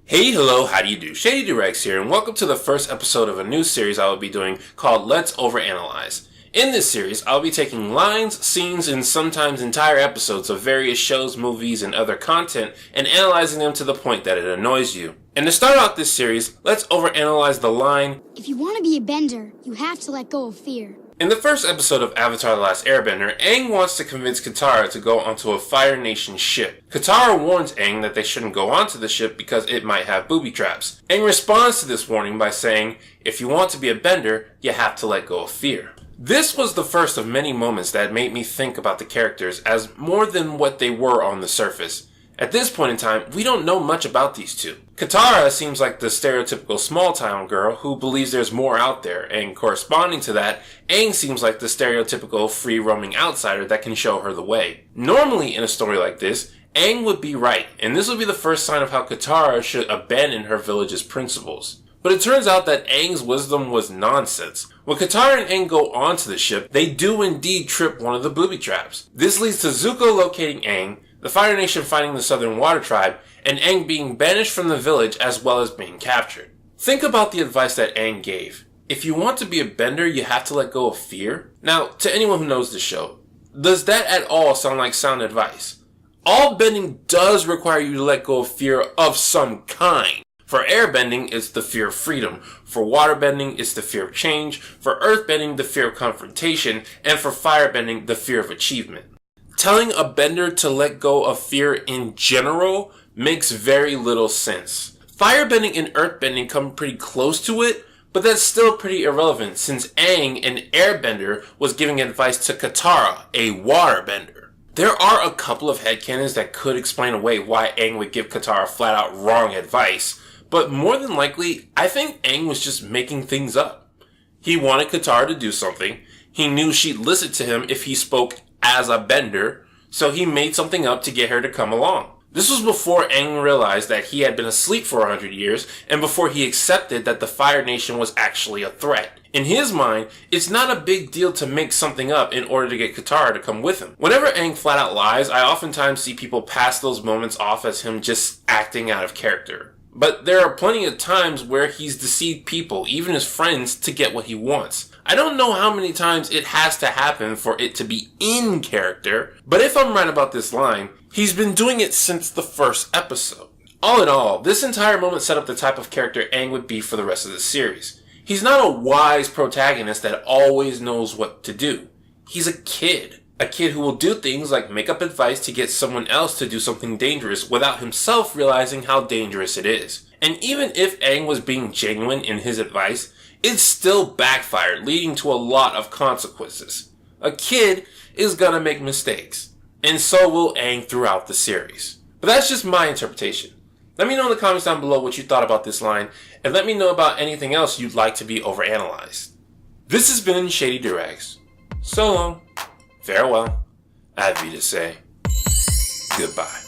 Hey, hello, how do you do? Shady Doorags here, and welcome to the first episode of a new series I will be doing called Let's Overanalyze. In this series, I'll be taking lines, scenes, and sometimes entire episodes of various shows, movies, and other content and analyzing them to the point that it annoys you. And to start out this series, let's overanalyze the line, "If you want to be a bender, you have to let go of fear." In the first episode of Avatar: The Last Airbender, Aang wants to convince Katara to go onto a Fire Nation ship. Katara warns Aang that they shouldn't go onto the ship because it might have booby traps. Aang responds to this warning by saying, if you want to be a bender, you have to let go of fear. This was the first of many moments that made me think about the characters as more than what they were on the surface. At this point in time, we don't know much about these two. Katara seems like the stereotypical small-town girl who believes there's more out there, and corresponding to that, Aang seems like the stereotypical free-roaming outsider that can show her the way. Normally, in a story like this, Aang would be right, and this would be the first sign of how Katara should abandon her village's principles. But it turns out that Aang's wisdom was nonsense. When Katara and Aang go onto the ship, they do indeed trip one of the booby traps. This leads to Zuko locating Aang, the Fire Nation fighting the Southern Water Tribe, and Aang being banished from the village as well as being captured. Think about the advice that Aang gave. If you want to be a bender, you have to let go of fear. Now, to anyone who knows the show, does that at all sound like sound advice? All bending does require you to let go of fear of some kind. For airbending, it's the fear of freedom. For waterbending, it's the fear of change. For earthbending, the fear of confrontation. And for firebending, the fear of achievement. Telling a bender to let go of fear in general makes very little sense. Firebending and earthbending come pretty close to it, but that's still pretty irrelevant since Aang, an airbender, was giving advice to Katara, a waterbender. There are a couple of headcanons that could explain away why Aang would give Katara flat out wrong advice, but more than likely, I think Aang was just making things up. He wanted Katara to do something. He knew she'd listen to him if he spoke as a bender, so he made something up to get her to come along. This was before Aang realized that he had been asleep for 100 years, and before he accepted that the Fire Nation was actually a threat. In his mind, it's not a big deal to make something up in order to get Katara to come with him. Whenever Aang flat out lies, I oftentimes see people pass those moments off as him just acting out of character. But there are plenty of times where he's deceived people, even his friends, to get what he wants. I don't know how many times it has to happen for it to be in character, but if I'm right about this line, he's been doing it since the first episode. All in all, this entire moment set up the type of character Aang would be for the rest of the series. He's not a wise protagonist that always knows what to do. He's a kid. A kid who will do things like make up advice to get someone else to do something dangerous without himself realizing how dangerous it is. And even if Aang was being genuine in his advice, it still backfired, leading to a lot of consequences. A kid is gonna make mistakes, and so will Aang throughout the series. But that's just my interpretation. Let me know in the comments down below what you thought about this line, and let me know about anything else you'd like to be overanalyzed. This has been Shady Doorags. So long. Farewell. I have to say goodbye.